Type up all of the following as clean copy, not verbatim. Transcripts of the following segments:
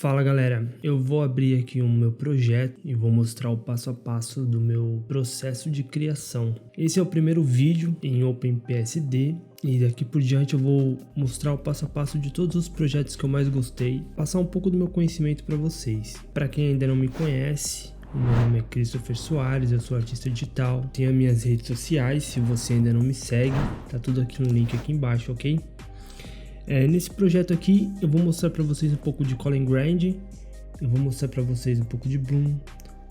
Fala galera, eu vou abrir aqui o meu projeto e vou mostrar o passo a passo do meu processo de criação. Esse é o primeiro vídeo em OpenPSD e daqui por diante eu vou mostrar o passo a passo de todos os projetos que eu mais gostei, passar um pouco do meu conhecimento para vocês. Para quem ainda não me conhece, o meu nome é Christopher Soares, eu sou artista digital, tenho as minhas redes sociais, se você ainda não me segue, tá tudo aqui no link aqui embaixo, ok? Nesse projeto aqui eu vou mostrar para vocês um pouco de Color Grade, eu vou mostrar para vocês um pouco de Bloom,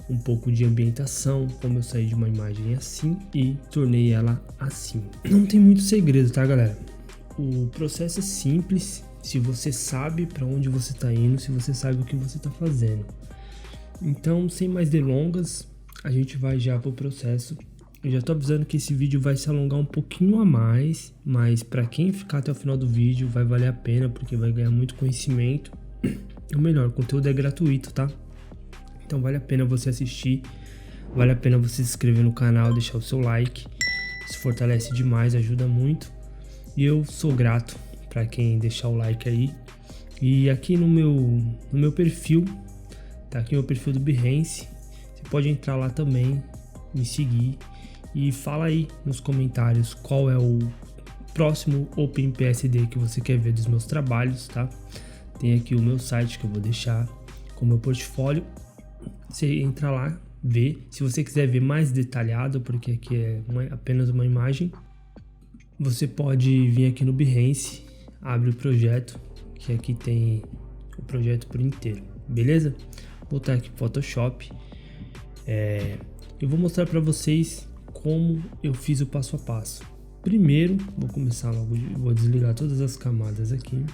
um pouco de ambientação, como eu saí de uma imagem assim e tornei ela assim. Não tem muito segredo, tá galera? O processo é simples, se você sabe para onde você está indo, se você sabe o que você está fazendo. Então, sem mais delongas, a gente vai já pro processo. Eu já tô avisando que esse vídeo vai se alongar um pouquinho a mais, mas para quem ficar até o final do vídeo vai valer a pena, porque vai ganhar muito conhecimento. Ou melhor, o conteúdo é gratuito, tá? Então vale a pena você assistir, vale a pena você se inscrever no canal, deixar o seu like. Isso fortalece demais, ajuda muito. E eu sou grato para quem deixar o like aí. E aqui no meu perfil, tá aqui o meu perfil do Behance. Você pode entrar lá também, me seguir. E fala aí nos comentários qual é o próximo OpenPSD que você quer ver dos meus trabalhos, tá? Tem aqui o meu site que eu vou deixar com o meu portfólio. Você entra lá, vê. Se você quiser ver mais detalhado, porque aqui é apenas uma imagem, você pode vir aqui no Behance, abre o projeto, que aqui tem o projeto por inteiro, beleza? Vou botar aqui Photoshop. Eu vou mostrar para vocês como eu fiz o passo a passo. Primeiro, vou começar logo, vou desligar todas as camadas aqui.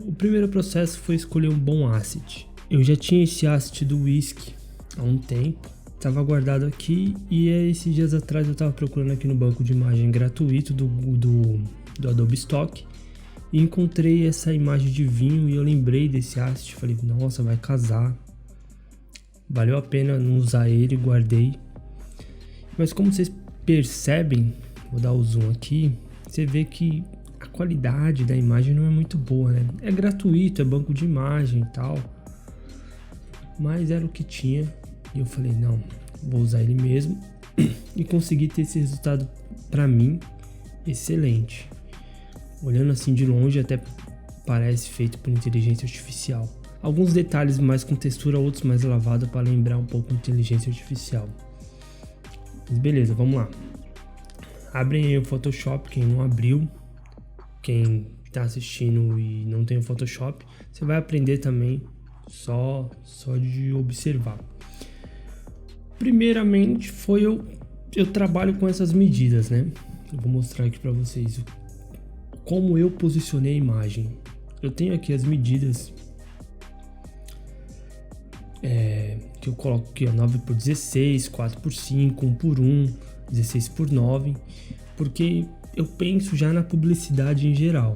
O primeiro processo foi escolher um bom asset. Eu já tinha esse asset do Whisk há um tempo, estava guardado aqui e esses dias atrás eu estava procurando aqui no banco de imagem gratuito do Adobe Stock e encontrei essa imagem de vinho e eu lembrei desse asset, falei, nossa, vai casar. Valeu a pena não usar ele, guardei. Mas como vocês percebem, vou dar o zoom aqui, você vê que a qualidade da imagem não é muito boa, né? É gratuito, é banco de imagem e tal. Mas era o que tinha. E eu falei, não, vou usar ele mesmo. E consegui ter esse resultado pra mim excelente. Olhando assim de longe até parece feito por inteligência artificial. Alguns detalhes mais com textura, outros mais lavado para lembrar um pouco de inteligência artificial. Mas beleza, vamos lá. Abrem aí o Photoshop, quem não abriu, quem está assistindo e não tem o Photoshop, você vai aprender também só de observar. Primeiramente eu trabalho com essas medidas, né? Eu vou mostrar aqui para vocês como eu posicionei a imagem. Eu tenho aqui as medidas que eu coloco aqui, ó, 9x16, 4x5, 1x1, 16x9, porque eu penso já na publicidade em geral.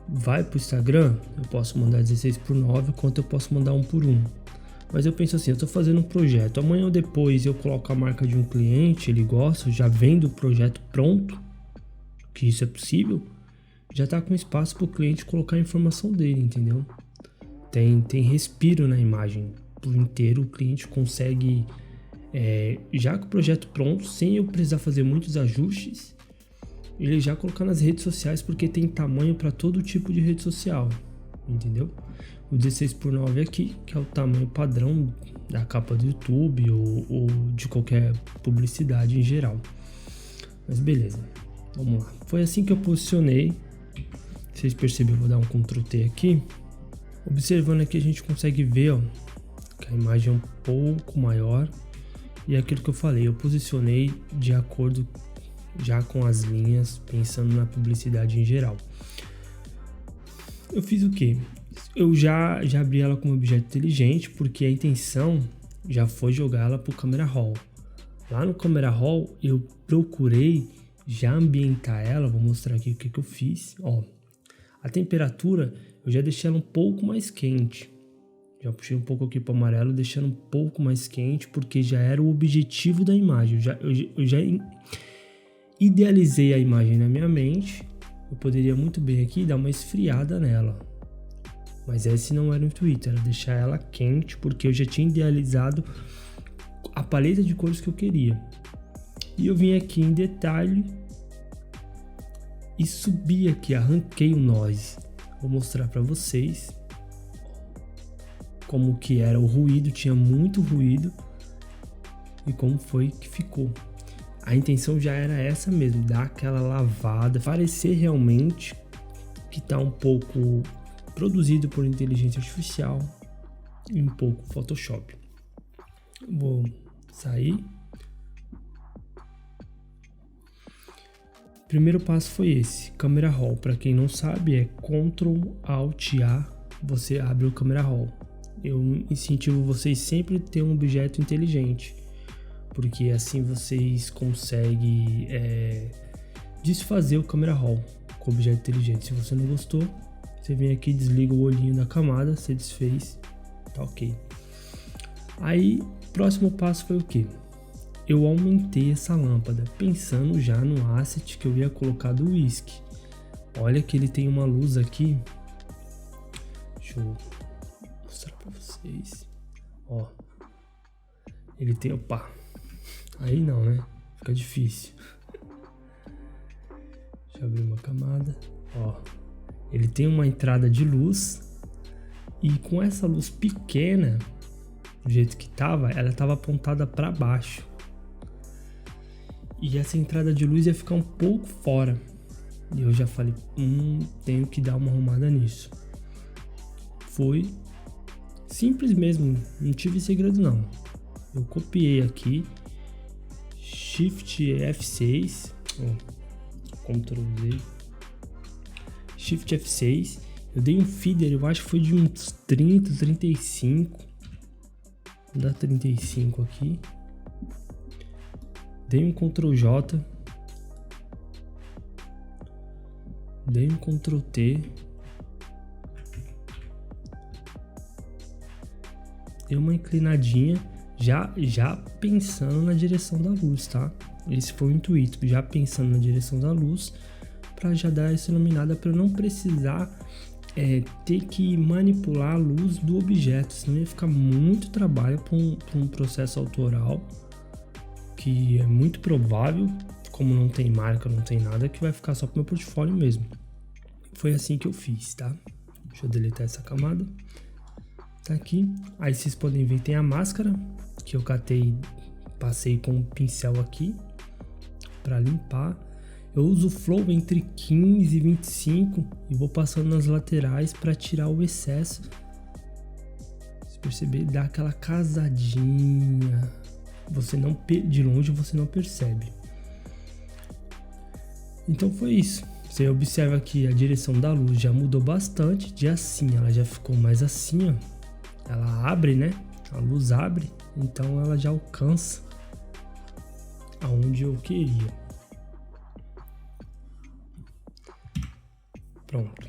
Vai pro Instagram, eu posso mandar 16x9, quanto eu posso mandar 1x1. Mas eu penso assim, eu tô fazendo um projeto, amanhã ou depois eu coloco a marca de um cliente, ele gosta, já vendo o projeto pronto, que isso é possível, já tá com espaço pro cliente colocar a informação dele, entendeu? Tem respiro na imagem por inteiro, o cliente consegue, já com o projeto pronto, sem eu precisar fazer muitos ajustes, ele já colocar nas redes sociais, porque tem tamanho para todo tipo de rede social, entendeu? O 16x9 aqui, que é o tamanho padrão da capa do YouTube ou de qualquer publicidade em geral. Mas beleza, vamos lá. Foi assim que eu posicionei. Vocês perceberam, vou dar um Ctrl T aqui. Observando aqui a gente consegue ver, ó, que a imagem é um pouco maior e é aquilo que eu falei, eu posicionei de acordo já com as linhas, pensando na publicidade em geral. Eu fiz o que? Eu já abri ela como objeto inteligente, porque a intenção já foi jogar ela para o Camera Raw. Lá no Camera Raw eu procurei já ambientar ela, vou mostrar aqui o que eu fiz, ó. A temperatura eu já deixei ela um pouco mais quente. Já puxei um pouco aqui para o amarelo, deixando um pouco mais quente, porque já era o objetivo da imagem. Eu já idealizei a imagem na minha mente. Eu poderia muito bem aqui dar uma esfriada nela. Mas esse não era o intuito, era deixar ela quente, porque eu já tinha idealizado a paleta de cores que eu queria. E eu vim aqui em detalhe e subi aqui, arranquei o noise. Vou mostrar para vocês como que era o ruído, tinha muito ruído e como foi que ficou. A intenção já era essa mesmo, dar aquela lavada, parecer realmente que tá um pouco produzido por inteligência artificial e um pouco Photoshop. Vou sair. Primeiro passo foi esse, Camera Raw. Para quem não sabe, é Ctrl Alt A, você abre o Camera Raw. Eu incentivo vocês sempre a ter um objeto inteligente, porque assim vocês conseguem desfazer o Camera Raw com objeto inteligente. Se você não gostou, você vem aqui, desliga o olhinho da camada, você desfez, tá ok. Aí, próximo passo foi o que? Eu aumentei essa lâmpada, pensando já no asset que eu ia colocar do whisky. Olha que ele tem uma luz aqui. Deixa eu mostrar pra vocês. Ó. Ele tem... Opa. Aí não, né? Fica difícil. Deixa eu abrir uma camada. Ó. Ele tem uma entrada de luz. E com essa luz pequena, do jeito que tava, ela tava apontada para baixo. E essa entrada de luz ia ficar um pouco fora. E eu já falei, tenho que dar uma arrumada nisso. Foi simples mesmo, não tive segredo não. Eu copiei aqui, Shift F6, Ctrl Z, Shift F6, eu dei um feeder, eu acho que foi de uns 30, 35, vou dar 35 aqui, dei um Ctrl J, dei um Ctrl T, dei uma inclinadinha, já pensando na direção da luz, tá? Esse foi o intuito, já pensando na direção da luz, para já dar essa iluminada, para eu não precisar ter que manipular a luz do objeto, senão ia ficar muito trabalho para um processo autoral, que é muito provável, como não tem marca, não tem nada, que vai ficar só pro meu portfólio mesmo. Foi assim que eu fiz, tá? Deixa eu deletar essa camada. Tá aqui. Aí vocês podem ver, tem a máscara, que eu catei, passei com um pincel aqui, para limpar. Eu uso o flow entre 15 e 25 e vou passando nas laterais para tirar o excesso. Se perceber, dá aquela casadinha. De longe você não percebe. Então foi isso. Você observa que a direção da luz já mudou bastante. De assim, ela já ficou mais assim, ó. Ela abre, né? A luz abre, então ela já alcança aonde eu queria. Pronto.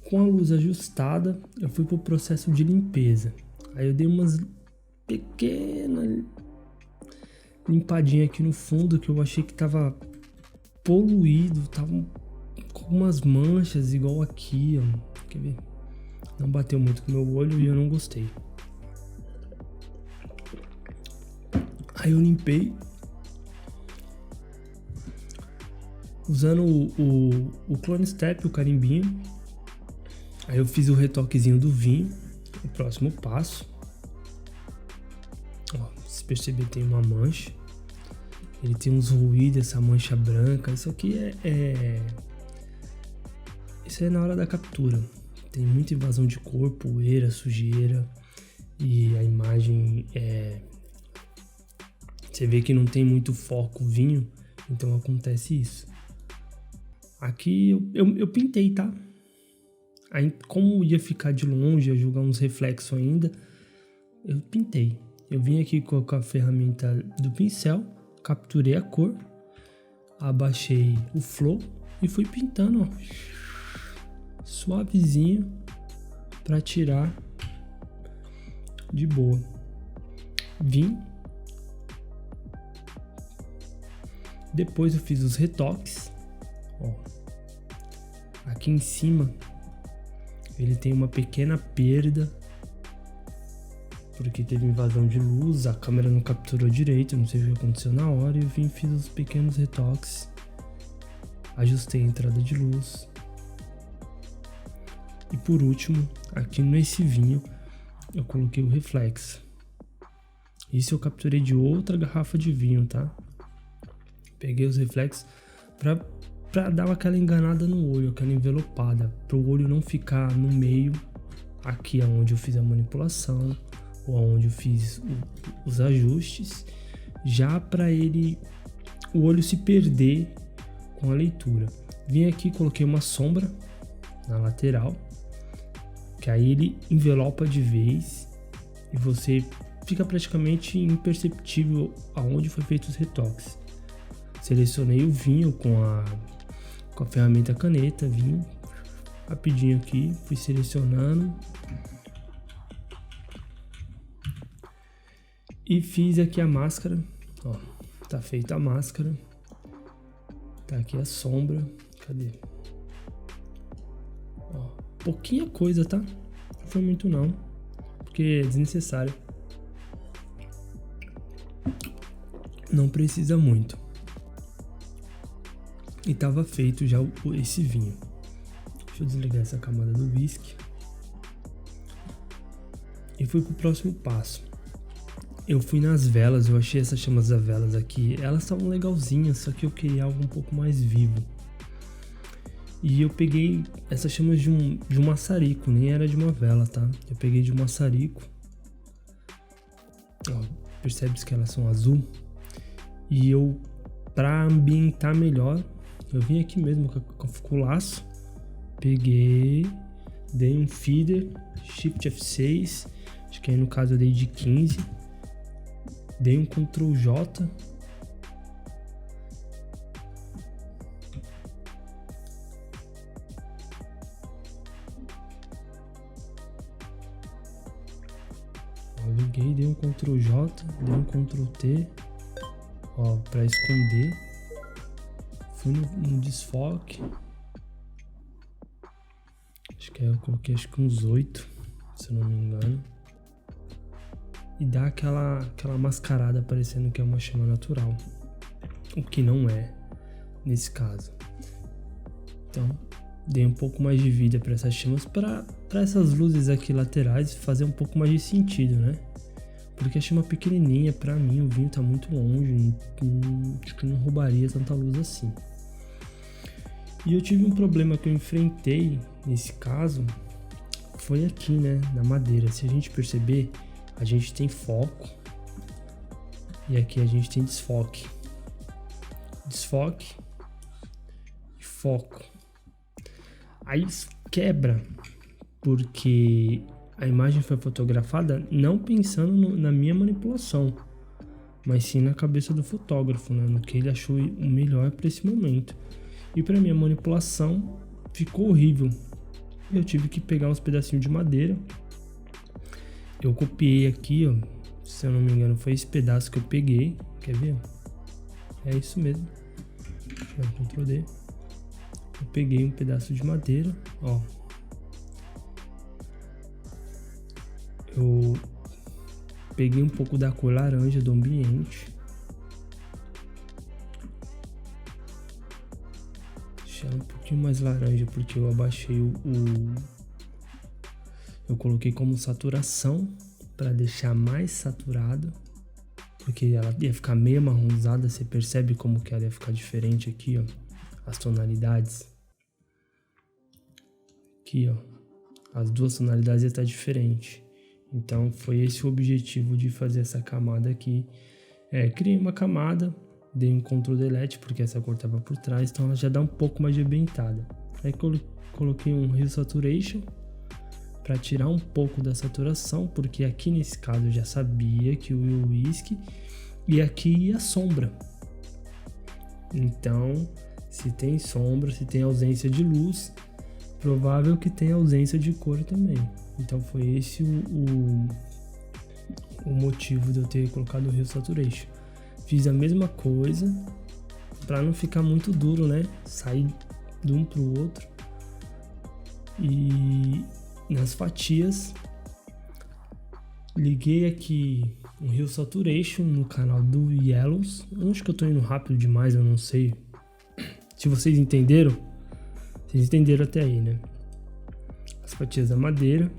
Com a luz ajustada, eu fui pro processo de limpeza. Aí eu dei umas pequenas limpadinhas aqui no fundo, que eu achei que tava poluído, tava com umas manchas igual aqui, ó. Quer ver? Não bateu muito com o meu olho e eu não gostei. Aí eu limpei usando o Clone Step, o carimbinho. Aí eu fiz o retoquezinho do vinho, o próximo passo. Ó, se perceber, tem uma mancha. Ele tem uns ruídos, essa mancha branca. Isso aqui isso é na hora da captura. Tem muita invasão de cor, poeira, sujeira. E a imagem você vê que não tem muito foco vinho, então acontece isso. Aqui eu pintei, tá? Aí, como ia ficar de longe, ia jogar uns reflexos ainda, eu pintei. Eu vim aqui com a ferramenta do pincel, capturei a cor, abaixei o flow e fui pintando, ó, suavezinho, para tirar de boa. Vim. Depois eu fiz os retoques. Ó, aqui em cima Ele tem uma pequena perda, porque teve invasão de luz, a câmera não capturou direito, não sei o que aconteceu na hora, e eu vim e fiz os pequenos retoques, ajustei a entrada de luz. E por último, aqui nesse vinho, eu coloquei o reflexo. Isso eu capturei de outra garrafa de vinho, tá? Peguei os reflexos pra dar aquela enganada no olho, aquela envelopada, para o olho não ficar no meio, aqui onde eu fiz a manipulação, ou onde eu fiz os ajustes, já para o olho se perder com a leitura. Vim aqui, coloquei uma sombra na lateral, que aí ele envelopa de vez e você fica praticamente imperceptível aonde foi feito os retoques. Selecionei o vinho com a ferramenta caneta, vim rapidinho aqui, fui selecionando e fiz aqui a máscara. Ó, tá feita a máscara, tá aqui a sombra, cadê? Ó, pouquinha coisa, tá? Não foi muito não, porque é desnecessário, não precisa muito. E tava feito já esse vinho. Deixa eu desligar essa camada do whisky. E fui pro próximo passo. Eu fui nas velas, eu achei essas chamas das velas aqui, elas estavam legalzinhas, só que eu queria algo um pouco mais vivo. E eu peguei essas chamas de um maçarico, nem era de uma vela, tá? Eu peguei de um maçarico. Ó, percebe-se que elas são azul. E eu, pra ambientar melhor, eu vim aqui mesmo com o laço, peguei, dei um feeder, Shift F6, acho que aí no caso eu dei de 15, dei um Ctrl J, eu liguei, dei um Ctrl J, dei um Ctrl T, ó, pra esconder. Fui no desfoque, acho que aí eu coloquei uns 8, se eu não me engano, e dá aquela mascarada parecendo que é uma chama natural, o que não é nesse caso. Então dei um pouco mais de vida para essas chamas, para essas luzes aqui laterais fazer um pouco mais de sentido, né? Porque a chama pequenininha, para mim o vinho tá muito longe, acho que não roubaria tanta luz assim. E eu tive um problema que eu enfrentei nesse caso, foi aqui, né, na madeira. Se a gente perceber, a gente tem foco e aqui a gente tem desfoque. Desfoque e foco. Aí quebra, porque a imagem foi fotografada não pensando na minha manipulação, mas sim na cabeça do fotógrafo, né, no que ele achou o melhor para esse momento. E para minha manipulação ficou horrível. Eu tive que pegar uns pedacinhos de madeira. Eu copiei aqui, ó. Se eu não me engano, foi esse pedaço que eu peguei. Quer ver? É isso mesmo. Ctrl D. Eu peguei um pedaço de madeira, ó. Eu peguei um pouco da cor laranja do ambiente. Um pouquinho mais laranja, porque eu abaixei eu coloquei como saturação para deixar mais saturado, porque ela ia ficar meio amarronzada. Você percebe como que ela ia ficar diferente aqui, ó, as tonalidades aqui, ó, as duas tonalidades iam estar diferentes. Então foi esse o objetivo de fazer essa camada aqui. Criei uma camada, dei um Ctrl Delete porque essa cor estava por trás, então ela já dá um pouco mais de ambientada. Aí coloquei um Hue Saturation para tirar um pouco da saturação, porque aqui nesse caso eu já sabia que o whisky e aqui ia sombra. Então, se tem sombra, se tem ausência de luz, provável que tenha ausência de cor também. Então foi esse o motivo de eu ter colocado o Hue Saturation. Fiz a mesma coisa para não ficar muito duro, né? Sair de um pro outro. E nas fatias. Liguei aqui um Hue Saturation no canal do Yellows. Acho que eu tô indo rápido demais, eu não sei. Se vocês entenderam até aí, né? As fatias da madeira.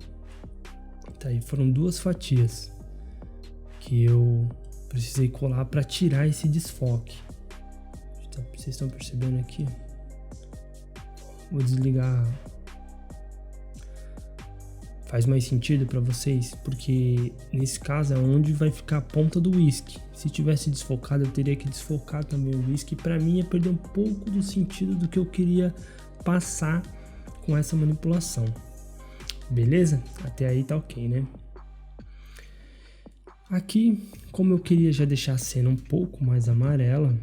Tá aí, foram 2 fatias que eu precisei colar para tirar esse desfoque. Vocês estão percebendo aqui? Vou desligar. Faz mais sentido para vocês, porque nesse caso é onde vai ficar a ponta do whisky. Se tivesse desfocado, eu teria que desfocar também o whisky. Para mim ia perder um pouco do sentido do que eu queria passar com essa manipulação. Beleza? Até aí tá ok, né? Aqui, como eu queria já deixar a cena um pouco mais amarela,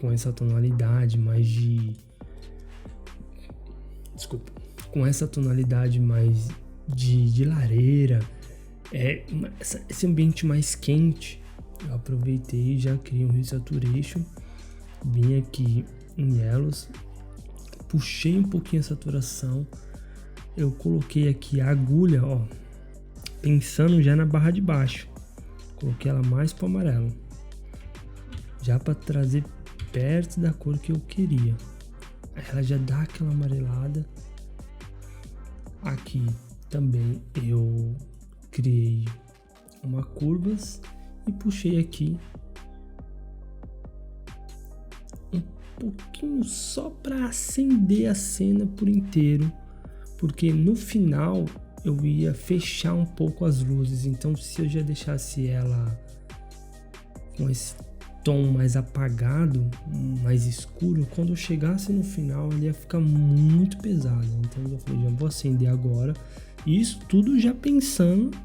com essa tonalidade mais de... Desculpa. Com essa tonalidade mais de lareira, esse ambiente mais quente, eu aproveitei e já criei um Hue Saturation. Vim aqui em Yellows, puxei um pouquinho a saturação, eu coloquei aqui a agulha, ó, pensando já na barra de baixo, coloquei ela mais para o amarelo, já para trazer perto da cor que eu queria. Ela já dá aquela amarelada. Aqui também eu criei uma curvas e puxei aqui um pouquinho só para acender a cena por inteiro, porque no final eu ia fechar um pouco as luzes. Então, se eu já deixasse ela com esse tom mais apagado, mais escuro, quando eu chegasse no final ele ia ficar muito pesado. Então eu falei, já vou acender agora. Isso tudo já pensando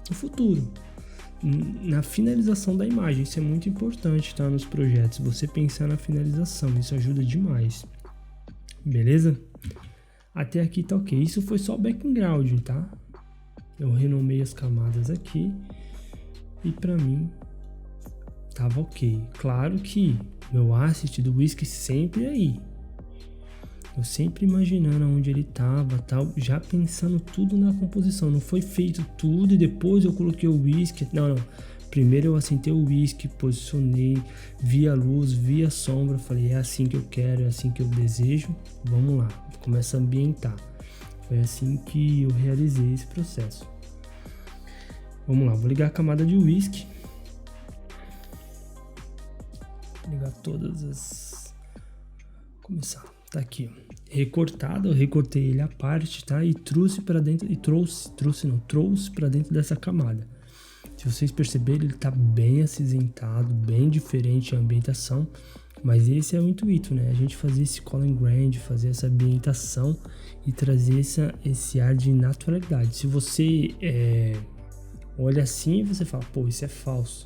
no futuro, na finalização da imagem. Isso é muito importante, tá? Nos projetos, você pensar na finalização, isso ajuda demais. Beleza? Até aqui tá ok. Isso foi só o background, tá? Eu renomei as camadas aqui e pra mim tava ok. Claro que meu asset do whisky sempre aí. Eu sempre imaginando onde ele tava, tal, já pensando tudo na composição. Não foi feito tudo e depois eu coloquei o whisky. Não. Primeiro eu assentei o whisky, posicionei, vi a luz, vi a sombra, falei, é assim que eu quero, é assim que eu desejo. Vamos lá, começa a ambientar. Foi assim que eu realizei esse processo. Vamos lá, vou ligar a camada de whisky. Ligar todas as... Começar. Tá aqui, ó. Recortado, eu recortei ele à parte, tá? E trouxe para dentro, trouxe para dentro dessa camada. Se vocês perceberem, ele tá bem acinzentado, bem diferente a ambientação, mas esse é o intuito, né? A gente fazer esse color grade, fazer essa ambientação e trazer esse ar de naturalidade. Se você olha assim, você fala, pô, isso é falso.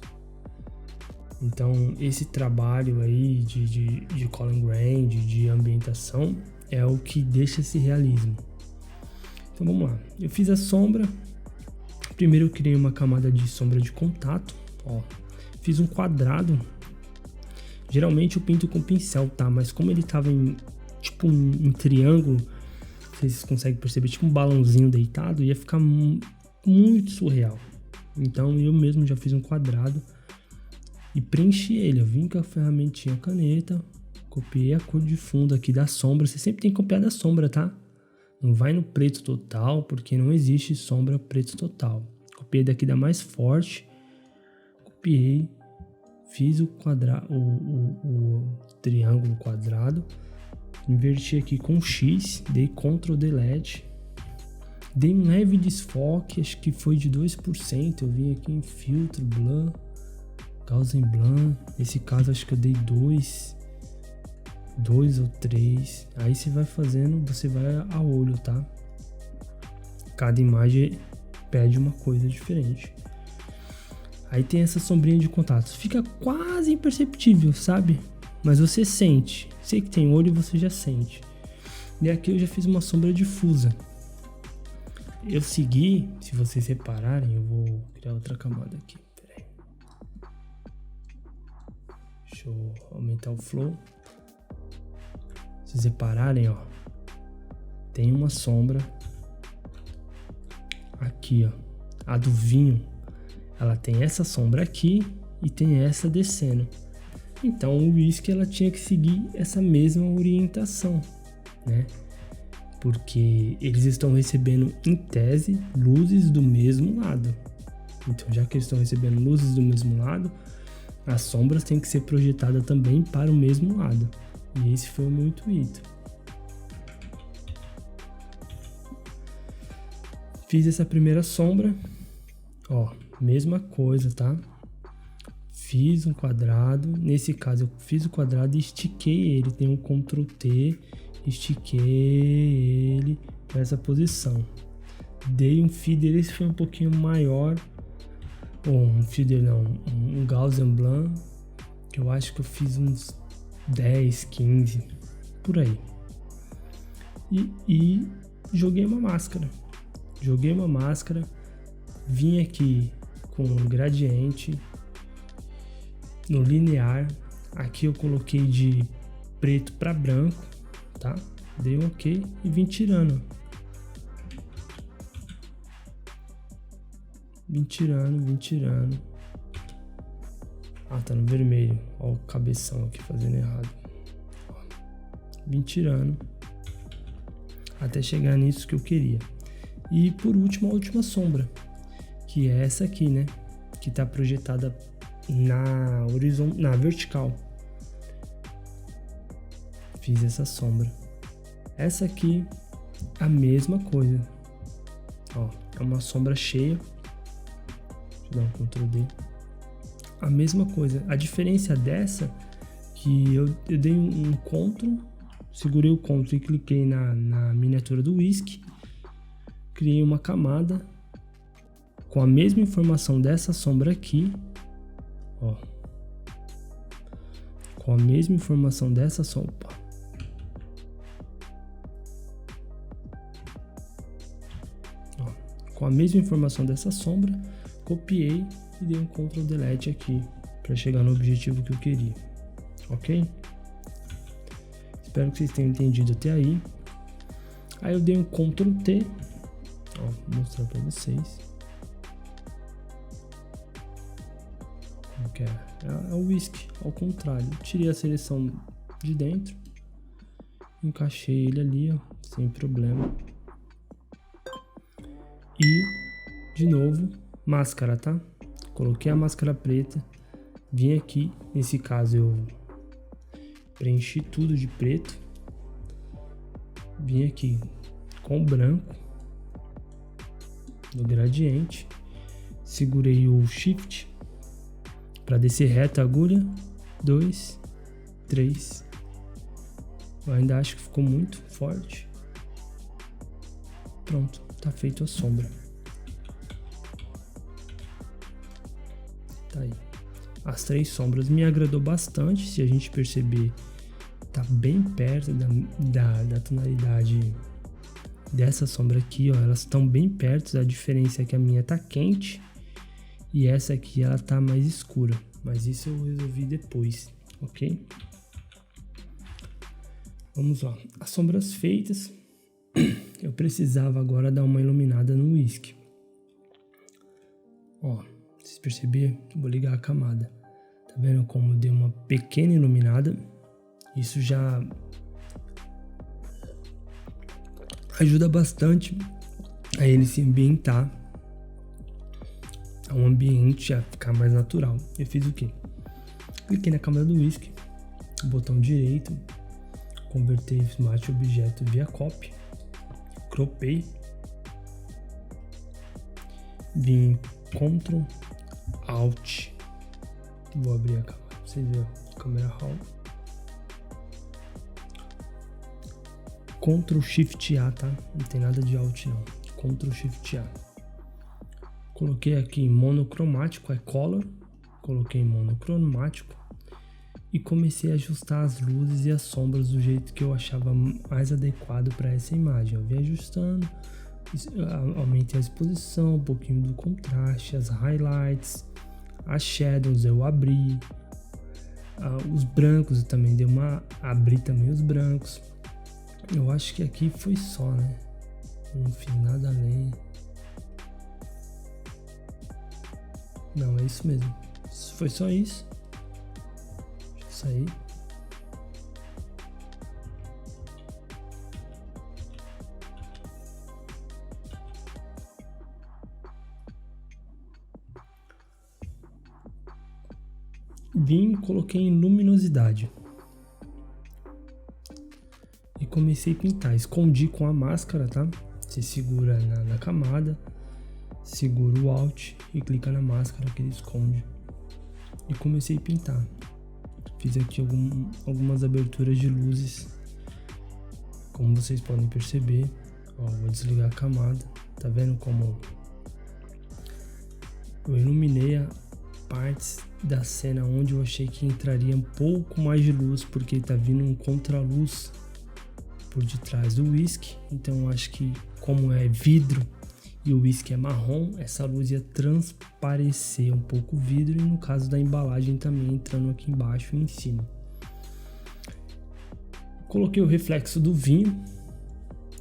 Então, esse trabalho aí de color grade, de ambientação, é o que deixa esse realismo. Então, vamos lá. Eu fiz a sombra. Primeiro eu criei uma camada de sombra de contato, ó. Fiz um quadrado. Geralmente eu pinto com pincel, tá? Mas como ele tava em triângulo, vocês conseguem perceber, tipo um balãozinho deitado, ia ficar muito surreal. Então eu mesmo já fiz um quadrado e preenchi ele. Eu vim com a ferramentinha caneta, copiei a cor de fundo aqui da sombra. Você sempre tem que copiar da sombra, tá? Não vai no preto total, porque não existe sombra preto total. Copiei daqui da mais forte, copiei, fiz o quadrado, o triângulo quadrado, inverti aqui com X, dei Ctrl Delete, dei um leve desfoque, acho que foi de 2%. Eu vim aqui em filtro, blur, Gaussian blur. Nesse caso acho que eu dei 2 ou 3. Aí você vai fazendo, você vai a olho, tá? Cada imagem pede uma coisa diferente. Aí tem essa sombrinha de contatos. Fica quase imperceptível, sabe? Mas você sente. Sei que tem olho, você já sente. E aqui eu já fiz uma sombra difusa. Eu segui, se vocês repararem, eu vou criar outra camada aqui. Pera aí. Deixa eu aumentar o flow. Se vocês repararem, ó, tem uma sombra aqui, ó, a do vinho, ela tem essa sombra aqui e tem essa descendo. Então o whisky ela tinha que seguir essa mesma orientação, né? Porque eles estão recebendo, em tese, luzes do mesmo lado. Então, já que eles estão recebendo luzes do mesmo lado, as sombras têm que ser projetadas também para o mesmo lado. E esse foi o meu intuito. Fiz essa primeira sombra, ó, mesma coisa, tá? Fiz um quadrado, nesse caso eu fiz o quadrado e estiquei ele, tem um Ctrl T, estiquei ele para essa posição. Dei um feeder, esse foi um pouquinho maior, ou um feeder não, um Gaussian Blanc, que eu acho que eu fiz uns 10, 15, por aí. E joguei uma máscara. Vim aqui com um gradiente no linear. Aqui eu coloquei de preto para branco, tá? Dei um OK e vim tirando. Vim tirando. Ah, tá no vermelho. Ó o cabeção aqui fazendo errado. Ó. Vim tirando até chegar nisso que eu queria. E por último, a última sombra, que é essa aqui, né? Que tá projetada na vertical. Fiz essa sombra. Essa aqui, a mesma coisa. Ó, é uma sombra cheia. Deixa eu dar um Ctrl D. A mesma coisa. A diferença dessa, que eu dei um Ctrl, segurei o Ctrl e cliquei na miniatura do whisky. Criei uma camada com a mesma informação dessa sombra aqui, ó, com a mesma informação dessa sombra, ó, com a mesma informação dessa sombra, copiei e dei um Ctrl Delete aqui para chegar no objetivo que eu queria, ok? Espero que vocês tenham entendido até aí. Aí eu dei um Ctrl T. Ó, vou mostrar para vocês. Como que é o whisky, ao contrário. Tirei a seleção de dentro, encaixei ele ali, ó, sem problema. E, de novo, máscara, tá? Coloquei a máscara preta, vim aqui, nesse caso eu preenchi tudo de preto. Vim aqui com o branco no gradiente, segurei o Shift para descer reto a agulha, 2, 3, eu ainda acho que ficou muito forte. Pronto, tá feito a sombra. Tá aí. As 3 sombras me agradou bastante, se a gente perceber, tá bem perto da tonalidade dessa sombra aqui, ó, elas estão bem perto. A diferença é que a minha tá quente e essa aqui ela tá mais escura, mas isso eu resolvi depois, ok? Vamos lá, as sombras feitas. Eu precisava agora dar uma iluminada no whisky. Ó, vocês perceberam? Vou ligar a camada. Tá vendo como eu dei uma pequena iluminada? Isso já ajuda bastante a ele se ambientar, a um ambiente a ficar mais natural. Eu fiz o quê? Cliquei na câmera do whisky, botão direito, converter Smart Objeto via Copy, cropei, vim Ctrl Alt, vou abrir a câmera pra vocês verem, câmera RAW, Ctrl Shift A, tá? Não tem nada de Alt não. Ctrl Shift A. Coloquei aqui em monocromático, é Color. Coloquei em monocromático e comecei a ajustar as luzes e as sombras do jeito que eu achava mais adequado para essa imagem. Eu vim ajustando, aumentei a exposição, um pouquinho do contraste, as highlights, as shadows eu abri, os brancos eu também abri também os brancos. Eu acho que aqui foi só, né? Não fiz nada além. Não, é isso mesmo. Foi só isso. Deixa eu sair. Vim e coloquei em luminosidade. E comecei a pintar. Escondi com a máscara, tá? Você segura na camada, segura o Alt e clica na máscara que ele esconde. E comecei a pintar. Fiz aqui algumas aberturas de luzes. Como vocês podem perceber. Ó, vou desligar a camada. Tá vendo como eu iluminei a partes da cena onde eu achei que entraria um pouco mais de luz, porque tá vindo um contraluz por detrás do whisky. Então eu acho que, como é vidro e o whisky é marrom, essa luz ia transparecer um pouco o vidro, e no caso da embalagem também entrando aqui embaixo e em cima. Coloquei o reflexo do vinho,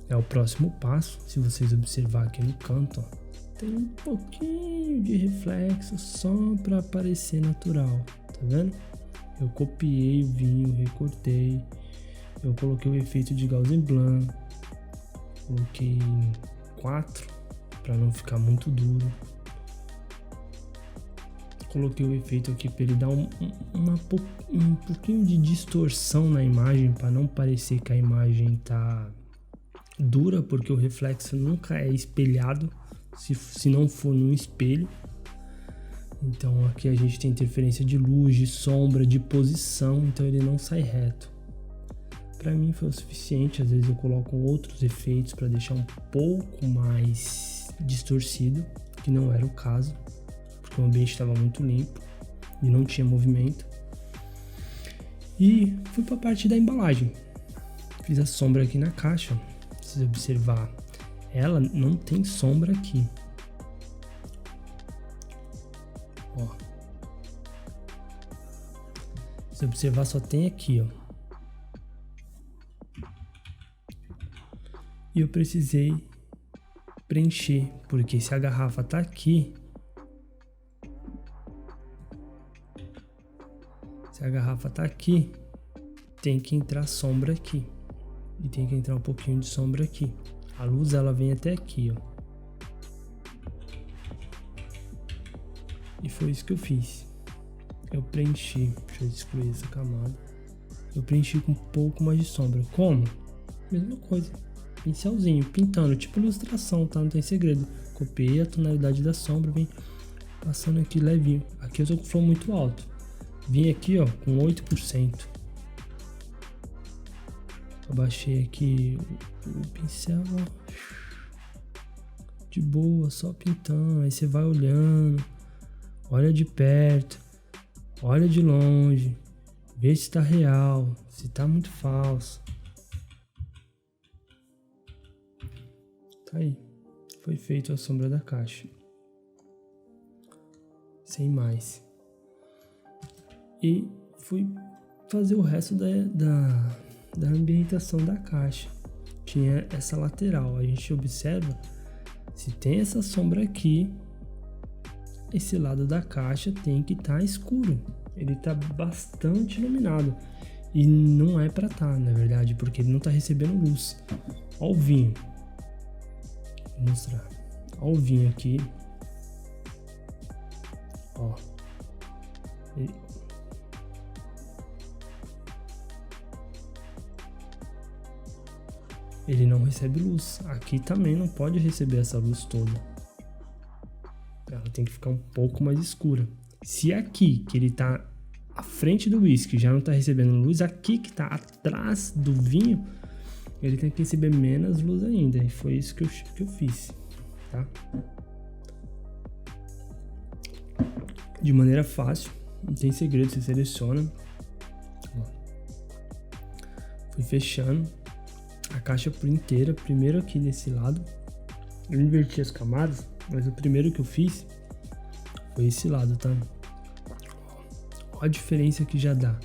é o próximo passo. Se vocês observar aqui no canto, ó, tem um pouquinho de reflexo só para parecer natural, tá vendo? Eu copiei o vinho, recortei, eu coloquei o efeito de Gauss Blanc, coloquei em 4 para não ficar muito duro. Coloquei o efeito aqui para ele dar um pouquinho de distorção na imagem, para não parecer que a imagem tá dura, porque o reflexo nunca é espelhado se não for num espelho. Então aqui a gente tem interferência de luz, de sombra, de posição, então ele não sai reto. Para mim foi o suficiente. Às vezes eu coloco outros efeitos para deixar um pouco mais distorcido, que não era o caso, porque o ambiente estava muito limpo e não tinha movimento. E fui para a parte da embalagem. Fiz a sombra aqui na caixa. Se você observar, ela não tem sombra aqui. Ó. Se você observar, só tem aqui, ó. E eu precisei preencher, porque se a garrafa tá aqui, tem que entrar sombra aqui. E tem que entrar um pouquinho de sombra aqui. A luz, ela vem até aqui, ó. E foi isso que eu fiz. Eu preenchi. Deixa eu excluir essa camada. Eu preenchi com um pouco mais de sombra. Como? Mesma coisa. Pincelzinho, pintando, tipo ilustração, tá? Não tem segredo. Copiei a tonalidade da sombra, vem passando aqui levinho. Aqui eu tô com o flow muito alto. Vim aqui, ó, com 8%. Abaixei aqui o pincel, ó. De boa, só pintando. Aí você vai olhando, olha de perto, olha de longe, vê se tá real, se tá muito falso. Tá aí, foi feito a sombra da caixa. Sem mais. E fui fazer o resto da ambientação da caixa. Tinha essa lateral, a gente observa, se tem essa sombra aqui, esse lado da caixa tem que estar escuro. Ele tá bastante iluminado. E não é pra tá, na verdade, porque ele não tá recebendo luz. Ó o vinho. Vou mostrar. Ó o vinho aqui. Ó. Ele não recebe luz. Aqui também não pode receber essa luz toda. Ela tem que ficar um pouco mais escura. Se aqui, que ele tá à frente do whisky, já não tá recebendo luz, aqui que tá atrás do vinho, ele tem que receber menos luz ainda. E foi isso que eu fiz, tá? De maneira fácil, não tem segredo, você seleciona. Ó. Fui fechando a caixa por inteira, primeiro aqui nesse lado. Eu inverti as camadas, mas o primeiro que eu fiz foi esse lado, tá? Olha a diferença que já dá.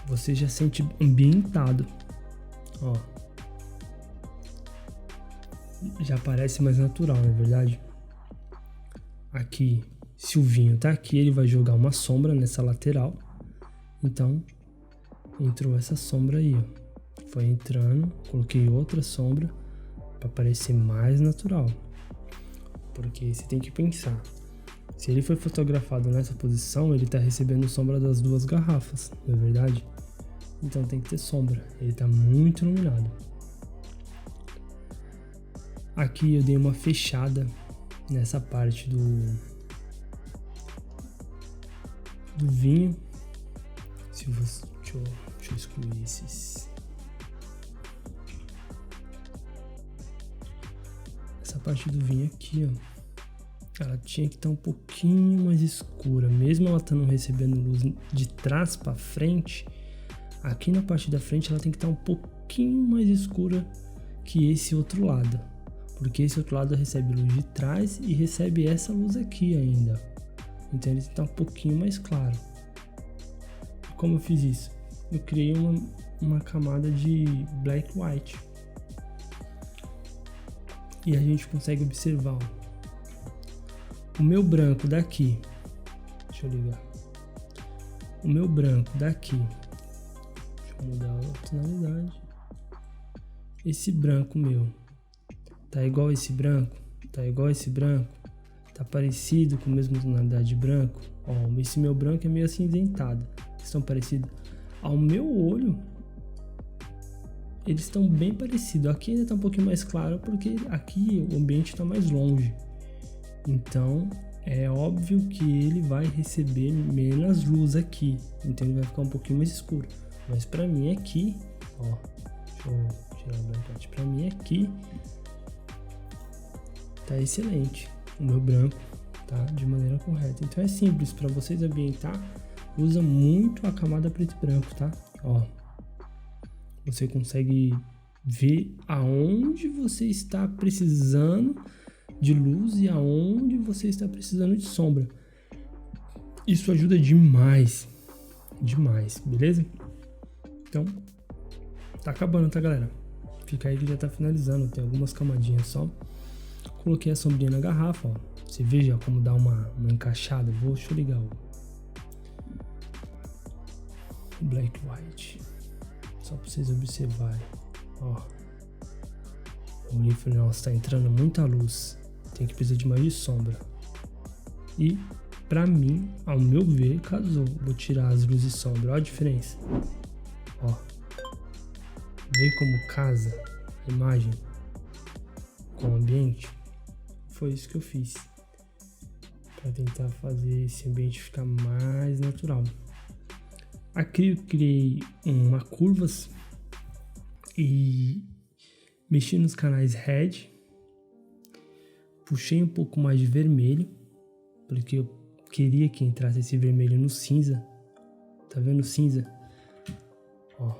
Você já sente ambientado. Ó. Já parece mais natural, não é verdade? Aqui, Se o vinho tá aqui, ele vai jogar uma sombra nessa lateral. Então, entrou essa sombra aí, ó. Foi entrando, coloquei outra sombra para parecer mais natural. Porque você tem que pensar, se ele foi fotografado nessa posição, ele tá recebendo sombra das duas garrafas, não é verdade? Então tem que ter sombra, ele tá muito iluminado. Aqui eu dei uma fechada nessa parte do vinho. Deixa eu excluir esses. Essa parte do vinho aqui, ó, ela tinha que estar um pouquinho mais escura, mesmo ela estando recebendo luz de trás para frente. Aqui na parte da frente ela tem que estar um pouquinho mais escura que esse outro lado, porque esse outro lado recebe luz de trás e recebe essa luz aqui ainda, então ele está um pouquinho mais claro. Como eu fiz isso? Eu criei uma camada de black white. E a gente consegue observar, ó, o meu branco daqui, deixa eu ligar, o meu branco daqui, deixa eu mudar a tonalidade, esse branco meu, tá igual esse branco, tá igual esse branco, tá parecido com a mesma tonalidade de branco, ó, esse meu branco é meio acinzentado, estão parecidos, ao meu olho, eles estão bem parecidos. Aqui ainda está um pouquinho mais claro porque aqui o ambiente está mais longe. Então é óbvio que ele vai receber menos luz aqui. Então ele vai ficar um pouquinho mais escuro. Mas para mim aqui, ó, deixa eu tirar o branco. Para mim aqui tá excelente. O meu branco tá de maneira correta. Então é simples para vocês ambientar. Usa muito a camada preto e branco, tá? Ó. Você consegue ver aonde você está precisando de luz e aonde você está precisando de sombra. Isso ajuda demais, beleza? Então, tá acabando, tá, galera? Fica aí que já tá finalizando, tem algumas camadinhas só. Coloquei a sombrinha na garrafa, ó. Você veja como dá uma encaixada. Deixa eu ligar o black white. Só pra vocês observarem, ó. Eu olhei e falei, nossa, tá entrando muita luz. Tem que precisar de mais de sombra. E, pra mim, ao meu ver, casou. Vou tirar as luzes e sombra. Olha a diferença. Ó. Vê como casa a imagem com o ambiente? Foi isso que eu fiz. Pra tentar fazer esse ambiente ficar mais natural. Aqui eu criei uma curvas e mexi nos canais red, puxei um pouco mais de vermelho, porque eu queria que entrasse esse vermelho no cinza. Tá vendo o cinza? Ó.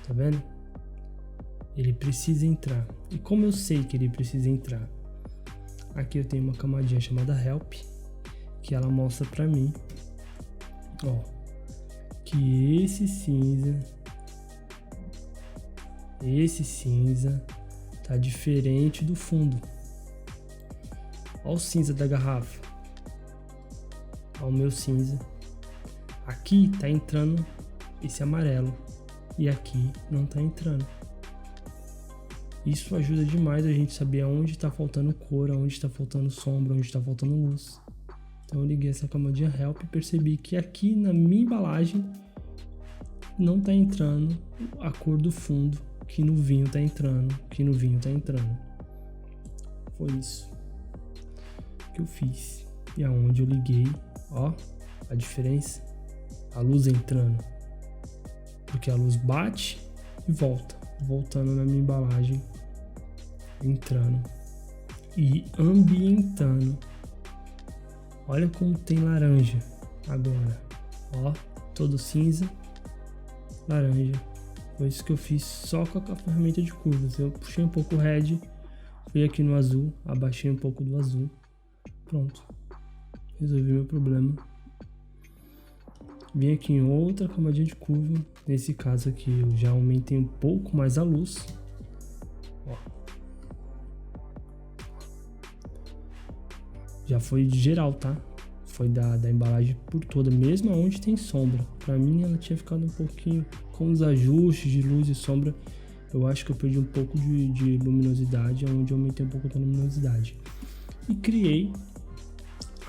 Tá vendo? Ele precisa entrar. E como eu sei que ele precisa entrar? Aqui eu tenho uma camadinha chamada Help, que ela mostra pra mim, ó, que esse cinza tá diferente do fundo. Ó o cinza da garrafa, ó o meu cinza. Aqui tá entrando esse amarelo e aqui não tá entrando. Isso ajuda demais a gente saber aonde tá faltando cor, aonde tá faltando sombra, onde tá faltando luz. Então eu liguei essa camadinha Help e percebi que aqui na minha embalagem não tá entrando a cor do fundo, que no vinho tá entrando, Foi isso que eu fiz. E aonde eu liguei, ó, a diferença, a luz entrando. Porque a luz bate e voltando na minha embalagem, entrando e ambientando. Olha como tem laranja agora, ó, todo cinza, laranja. Foi isso que eu fiz só com a ferramenta de curvas. Eu puxei um pouco o red, fui aqui no azul, abaixei um pouco do azul, pronto, resolvi meu problema. Vim aqui em outra camadinha de curva, nesse caso aqui eu já aumentei um pouco mais a luz, ó. Já foi geral, tá? Foi da embalagem por toda, mesmo onde tem sombra. Pra mim ela tinha ficado um pouquinho com os ajustes de luz e sombra. Eu acho que eu perdi um pouco de luminosidade, onde eu aumentei um pouco da luminosidade. E criei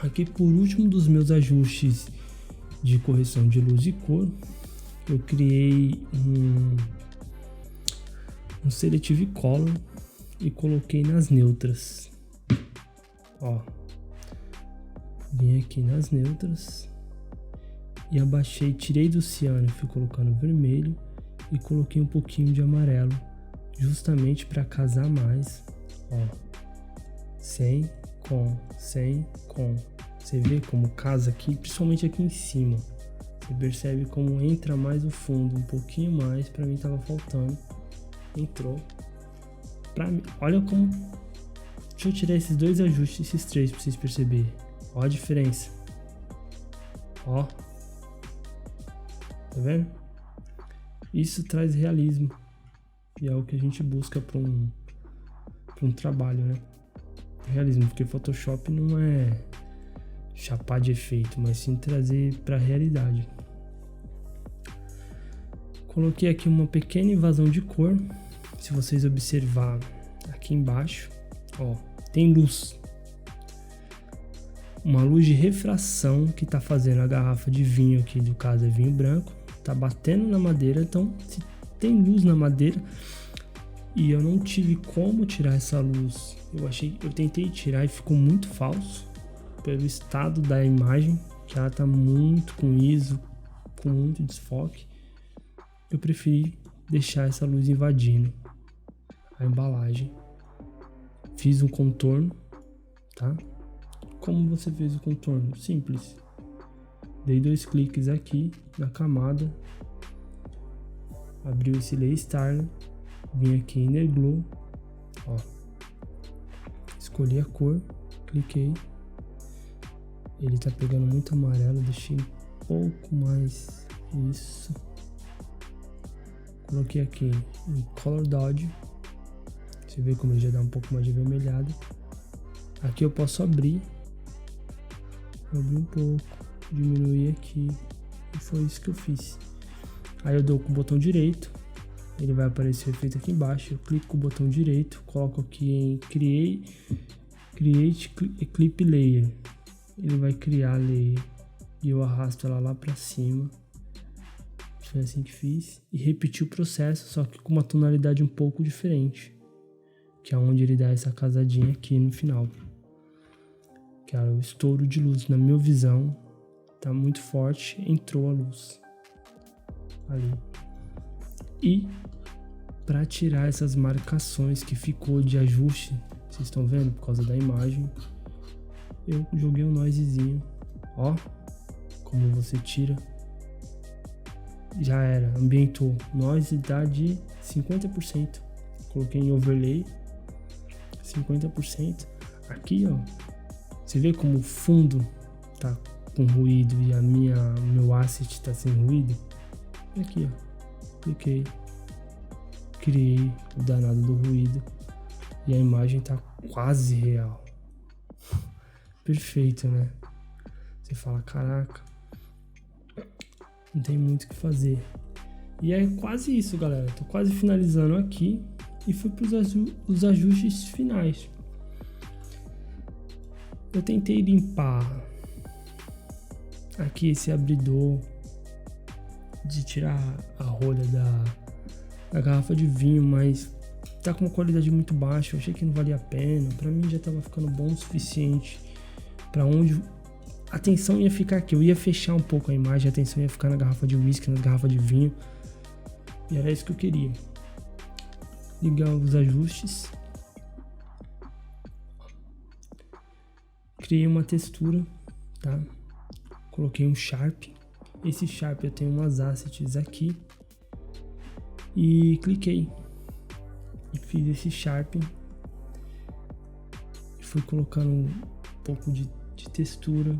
aqui por último dos meus ajustes de correção de luz e cor. Eu criei um Selective Color e coloquei nas neutras. Ó, vim aqui nas neutras e abaixei, tirei do ciano e fui colocando vermelho e coloquei um pouquinho de amarelo, justamente para casar mais. Ó, sem, com. Você vê como casa aqui, principalmente aqui em cima. Você percebe como entra mais o fundo, um pouquinho mais. Para mim tava faltando. Entrou. Pra mim, olha como. Deixa eu tirar esses dois ajustes, esses três, pra vocês perceberem. Ó a diferença. Ó. Tá vendo? Isso traz realismo. E é o que a gente busca para um trabalho, né? Realismo, porque Photoshop não é chapar de efeito, mas sim trazer para a realidade. Coloquei aqui uma pequena invasão de cor. Se vocês observar aqui embaixo, ó, tem luz. Uma luz de refração que tá fazendo a garrafa de vinho aqui, no caso é vinho branco, tá batendo na madeira. Então, se tem luz na madeira e eu não tive como tirar essa luz, eu tentei tirar e ficou muito falso pelo estado da imagem, que ela tá muito com ISO, com muito desfoque. Eu preferi deixar essa luz invadindo a embalagem. Fiz um contorno, tá? Como você fez o contorno? Simples. Dei 2 cliques aqui na camada, abriu esse Layer Styler, vim aqui em Inner Glow, ó, escolhi a cor, cliquei, ele tá pegando muito amarelo, deixei um pouco mais, isso, coloquei aqui em Color Dodge, você vê como ele já dá um pouco mais de avermelhado. Aqui eu posso abrir um pouco, diminuir aqui, e foi isso que eu fiz. Aí eu dou com o botão direito, ele vai aparecer o efeito aqui embaixo, eu clico com o botão direito, coloco aqui em Create Clip Layer, ele vai criar a layer, e eu arrasto ela lá pra cima, foi assim que fiz, e repeti o processo, só que com uma tonalidade um pouco diferente, que é onde ele dá essa casadinha aqui no final, que é o estouro de luz. Na minha visão tá muito forte, entrou a luz ali. E para tirar essas marcações que ficou de ajuste, vocês estão vendo por causa da imagem, eu joguei um noisezinho, ó, como você tira, já era, ambientou, noise dá de 50%, coloquei em overlay 50%, aqui ó, você vê como o fundo tá com ruído e meu asset tá sem ruído? Aqui ó, cliquei, criei o danado do ruído e a imagem tá quase real. Perfeito, né? Você fala, caraca, não tem muito o que fazer. E é quase isso, galera. Tô quase finalizando aqui e fui para os ajustes finais. Eu tentei limpar aqui esse abridor, de tirar a rolha da garrafa de vinho, mas tá com uma qualidade muito baixa. Eu achei que não valia a pena. Pra mim já tava ficando bom o suficiente pra onde a atenção ia ficar aqui. Eu ia fechar um pouco a imagem, a atenção ia ficar na garrafa de whisky, na garrafa de vinho, e era isso que eu queria. Ligar os ajustes, criei uma textura, tá? Coloquei um Sharp. Esse Sharp eu tenho umas assets aqui e cliquei e fiz esse Sharp e fui colocando um pouco de textura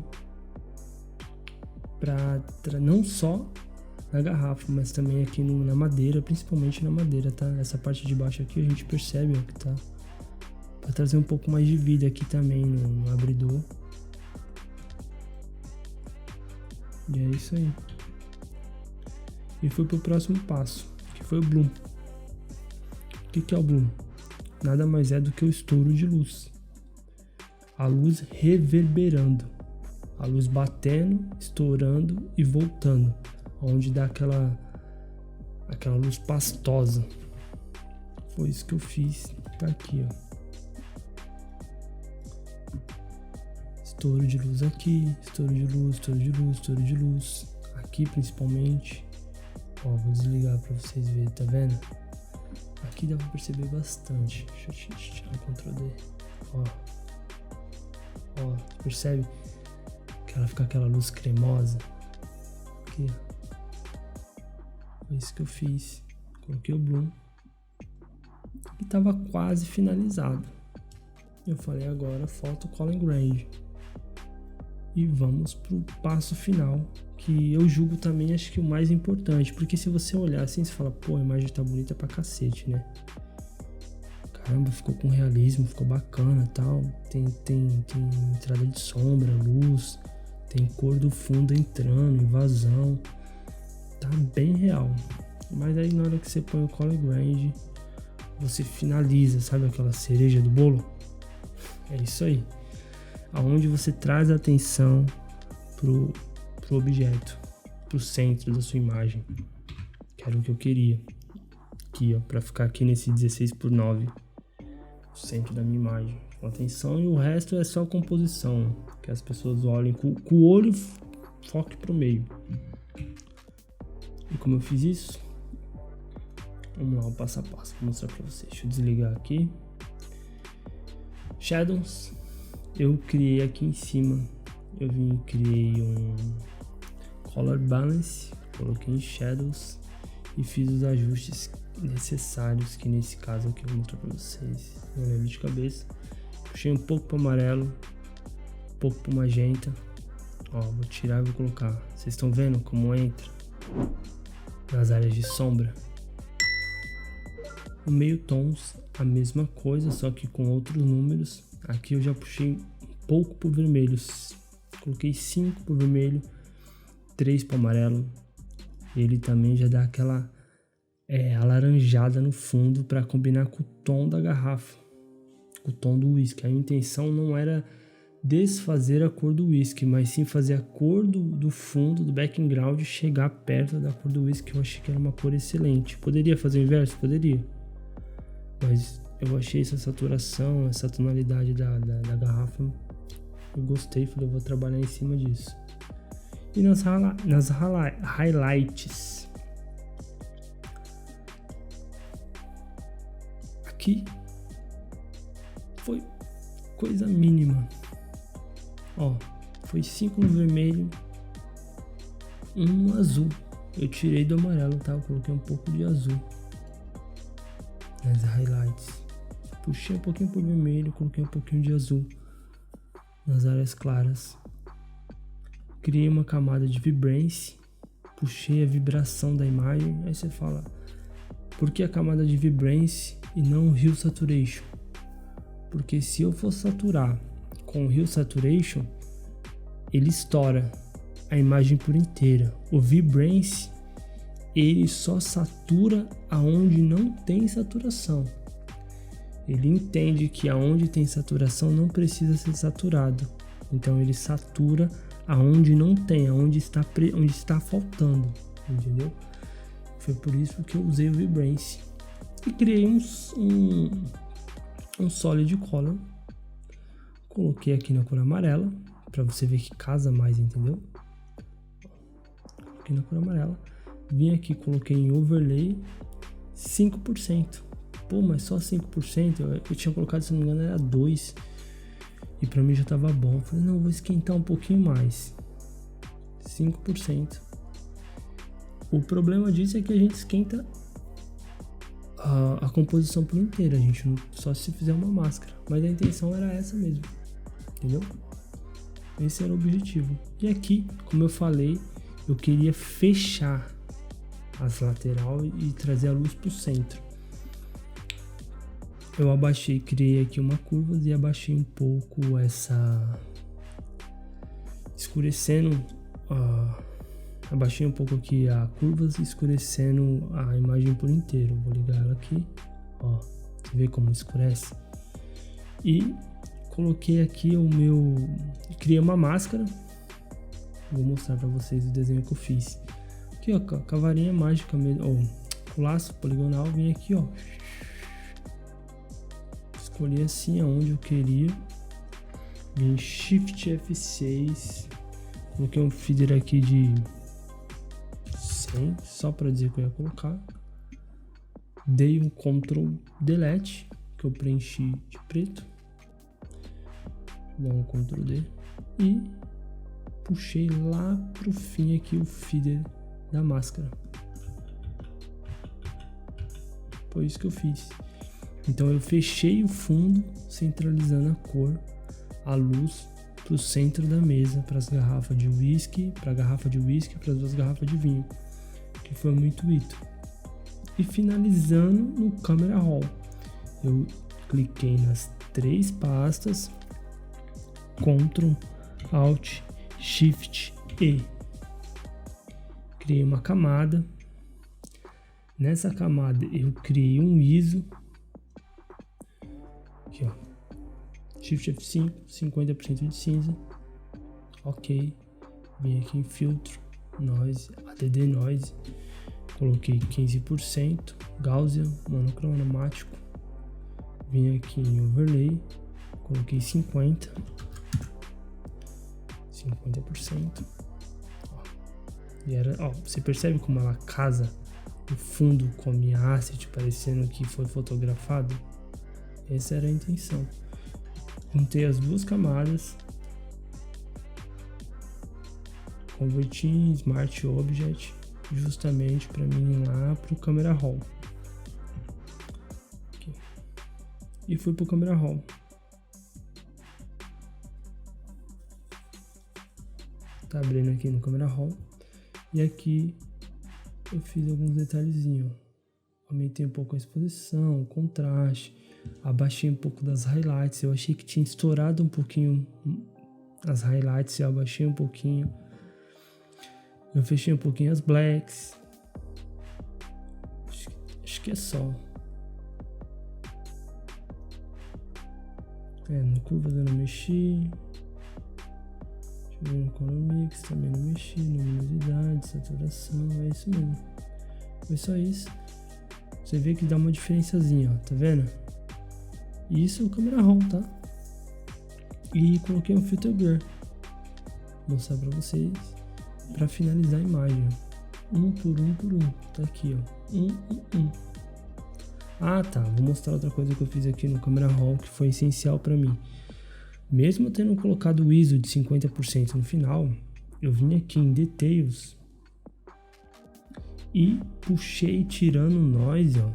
para não só na garrafa, mas também aqui na madeira, principalmente na madeira, tá? Essa parte de baixo aqui a gente percebe, ó, que tá para trazer um pouco mais de vida aqui também no abridor. E é isso aí. E fui pro próximo passo, que foi o bloom. O que é o bloom? Nada mais é do que o estouro de luz. A luz reverberando. A luz batendo, estourando e voltando. Onde dá aquela luz pastosa. Foi isso que eu fiz. Tá aqui, ó. Estouro de luz aqui, estouro de luz, estouro de luz, estouro de luz. Aqui principalmente. Ó, vou desligar pra vocês verem, tá vendo? Aqui dá pra perceber bastante. Deixa eu tirar o Ctrl D. Ó, percebe? Que ela fica aquela luz cremosa. Aqui, ó. Foi isso que eu fiz. Coloquei o bloom. E tava quase finalizado. Eu falei, agora falta o Color Grade. E vamos pro passo final, que eu julgo também, acho que o mais importante, porque se você olhar assim, você fala, pô, a imagem tá bonita pra cacete, né? Caramba, ficou com realismo, ficou bacana e tal, tem entrada de sombra, luz, tem cor do fundo entrando, invasão, tá bem real. Mas aí na hora que você põe o Color Grade, você finaliza, sabe aquela cereja do bolo? É isso aí. Aonde você traz a atenção pro objeto, pro centro da sua imagem, que era o que eu queria. Aqui, ó, pra ficar aqui nesse 16:9, o centro da minha imagem, com atenção, e o resto é só composição, que as pessoas olhem com o olho, foque pro meio. E como eu fiz isso? Vamos lá, o passo a passo, vou mostrar pra vocês. Deixa eu desligar aqui. Shadows. Eu criei aqui em cima, criei um Color Balance, coloquei em Shadows e fiz os ajustes necessários, que nesse caso aqui eu vou mostrar pra vocês. Não lembro de cabeça. Puxei um pouco pro amarelo, um pouco pro magenta. Ó, vou tirar e vou colocar. Vocês estão vendo como entra nas áreas de sombra? O meio tons, a mesma coisa, só que com outros números. Aqui eu já puxei um pouco pro vermelho, coloquei 5 pro vermelho, 3 pro amarelo. Ele também já dá aquela alaranjada no fundo para combinar com o tom da garrafa, com o tom do whisky. A intenção não era desfazer a cor do whisky, mas sim fazer a cor do fundo, do background, chegar perto da cor do whisky. Eu achei que era uma cor excelente. Poderia fazer o inverso? Poderia. Mas eu achei essa saturação, essa tonalidade da garrafa, eu gostei, falei, eu vou trabalhar em cima disso. E nas highlights, aqui foi coisa mínima. Ó, foi 5 no vermelho, 1 no azul. Eu tirei do amarelo, tá? Eu coloquei um pouco de azul nas highlights. Puxei um pouquinho pro vermelho, coloquei um pouquinho de azul nas áreas claras. Criei uma camada de vibrance, puxei a vibração da imagem. Aí você fala, por que a camada de vibrance e não o Hue Saturation? Porque se eu for saturar com o Hue Saturation, ele estoura a imagem por inteira. O vibrance, ele só satura aonde não tem saturação. Ele entende que aonde tem saturação não precisa ser saturado. Então ele satura aonde não tem, onde está faltando, entendeu? Foi por isso que eu usei o Vibrance. E criei um Solid Color. Coloquei aqui na cor amarela, para você ver que casa mais, entendeu? Coloquei na cor amarela. Vim aqui, coloquei em Overlay 5%. Pô, mas só 5%? Eu tinha colocado, se não me engano, era 2%. E pra mim já tava bom. Falei, não, vou esquentar um pouquinho mais. 5%. O problema disso é que a gente esquenta a composição por inteira. A gente não, só se fizer uma máscara. Mas a intenção era essa mesmo. Entendeu? Esse era o objetivo. E aqui, como eu falei, eu queria fechar as laterais e trazer a luz pro centro. Eu abaixei, criei aqui uma curva e abaixei um pouco essa, escurecendo Abaixei um pouco aqui a curvas, escurecendo a imagem por inteiro. Vou ligar ela aqui, ó, você vê como escurece? E coloquei aqui criei uma máscara. Vou mostrar pra vocês o desenho que eu fiz. Aqui, ó, com a varinha mágica mesmo, ó, com o laço poligonal, vim aqui, ó. Escolhi assim aonde eu queria. Vim Shift F6. Coloquei um feeder aqui de 100, só para dizer que eu ia colocar. Dei um Ctrl Delete, que eu preenchi de preto. Vou dar um Ctrl D. E puxei lá pro fim aqui o feeder da máscara. Foi isso que eu fiz. Então eu fechei o fundo, centralizando a cor, a luz para o centro da mesa, para as garrafas de whisky, para a garrafa de whisky, para as duas garrafas de vinho, que foi o meu intuito. E finalizando no Camera Raw, eu cliquei nas 3 pastas, Ctrl, Alt, Shift E. Criei uma camada. Nessa camada eu criei um ISO. Aqui, ó. Shift F5, 50% de cinza. Ok. Vim aqui em filtro, noise, ADD noise. Coloquei 15%, Gaussian, monocromático. Vim aqui em overlay, coloquei 50%. Ó. E era, ó, você percebe como ela casa o fundo com a minha asset, parecendo que foi fotografado? Essa era a intenção. Juntei as duas camadas, converti em Smart Object, justamente para mim ir lá pro Camera Raw. Aqui. E fui pro Camera Raw. Tá abrindo aqui no Camera Raw. E aqui eu fiz alguns detalhezinhos. Aumentei um pouco a exposição, o contraste. Abaixei um pouco das highlights. Eu achei que tinha estourado um pouquinho as highlights. Eu abaixei um pouquinho. Eu fechei um pouquinho as blacks. Acho que é só. No curvas eu não mexi. Deixa eu ver no color mix. Também não mexi. Luminosidade, saturação. É isso mesmo. Foi só isso. Você vê que dá uma diferençazinha, ó. Tá vendo? Isso é o Camera Raw, tá? E coloquei um filter blur. Vou mostrar pra vocês. Pra finalizar a imagem. Um por um. Tá aqui, ó. Um. Ah, tá. Vou mostrar outra coisa que eu fiz aqui no Camera Raw que foi essencial pra mim. Mesmo tendo colocado o ISO de 50% no final, eu vim aqui em Details e puxei tirando o noise, ó.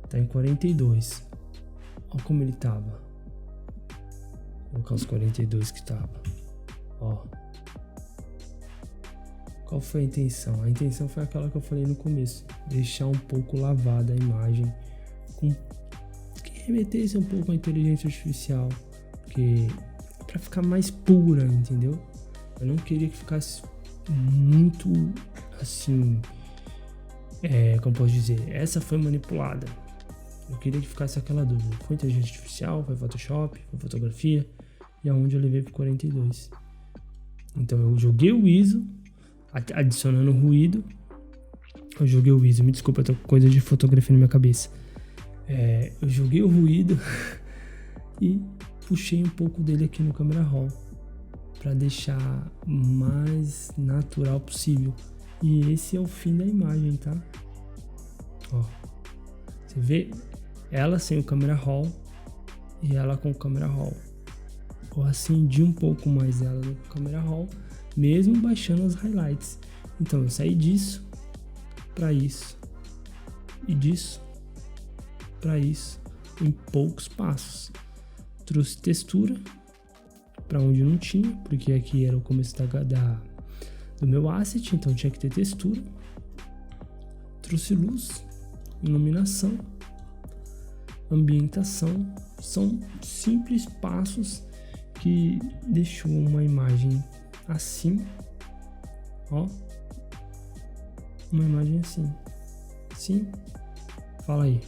Tá em 42. Olha como ele tava. Vou colocar os 42 que tava. Ó. Qual foi a intenção? A intenção foi aquela que eu falei no começo. Deixar um pouco lavada a imagem. Que remetesse um pouco à inteligência artificial. Porque pra ficar mais pura, entendeu? Eu não queria que ficasse muito assim... como posso dizer? Essa foi manipulada. Eu queria que ficasse aquela dúvida. Foi inteligência artificial? Foi Photoshop? Foi fotografia? E aonde eu levei pro 42. Então eu joguei o ISO, adicionando ruído. Eu joguei o ISO, me desculpa, eu tô com coisa de fotografia na minha cabeça. Eu joguei o ruído e puxei um pouco dele aqui no Camera Raw para deixar mais natural possível. E esse é o fim da imagem, tá? Ó, você vê ela sem o Camera Raw e ela com o Camera Raw. Eu acendi um pouco mais ela no Camera Raw, mesmo baixando as highlights. Então eu saí disso para isso e disso para isso em poucos passos. Trouxe textura para onde não tinha, porque aqui era o começo do meu asset, então tinha que ter textura. Trouxe luz, iluminação, ambientação. São simples passos que deixou uma imagem assim, ó, uma imagem assim. Sim? Fala aí.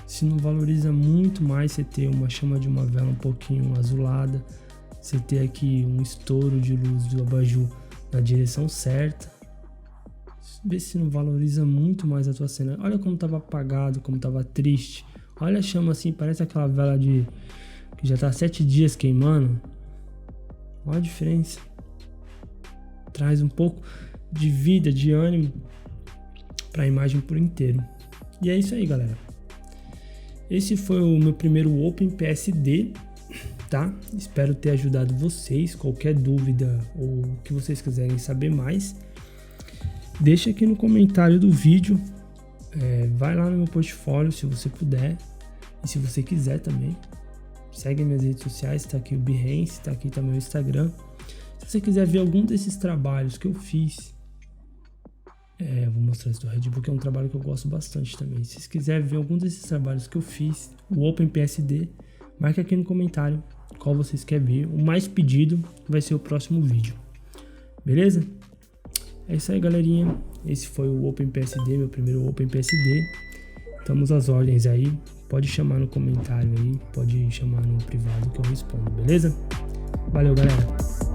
Se não valoriza muito mais você ter uma chama de uma vela um pouquinho azulada, você ter aqui um estouro de luz do abajur na direção certa. Vê se não valoriza muito mais a tua cena. Olha como tava apagado, como tava triste. Olha a chama assim, parece aquela vela que já tá 7 dias queimando. Olha a diferença. Traz um pouco de vida, de ânimo para a imagem por inteiro. E é isso aí, galera. Esse foi o meu primeiro OpenPSD, tá? Espero ter ajudado vocês. Qualquer dúvida ou que vocês quiserem saber mais, deixa aqui no comentário do vídeo. Vai lá no meu portfólio se você puder. E se você quiser também, segue minhas redes sociais. Tá aqui o Behance, tá aqui também o Instagram. Se você quiser ver algum desses trabalhos que eu fiz, vou mostrar esse do Red Bull, que é um trabalho que eu gosto bastante também. Se você quiser ver algum desses trabalhos que eu fiz, o OpenPSD, marca aqui no comentário qual vocês querem ver. O mais pedido vai ser o próximo vídeo. Beleza? É isso aí, galerinha. Esse foi o OpenPSD, meu primeiro OpenPSD. Estamos às ordens aí. Pode chamar no comentário aí, pode chamar no privado que eu respondo, beleza? Valeu, galera!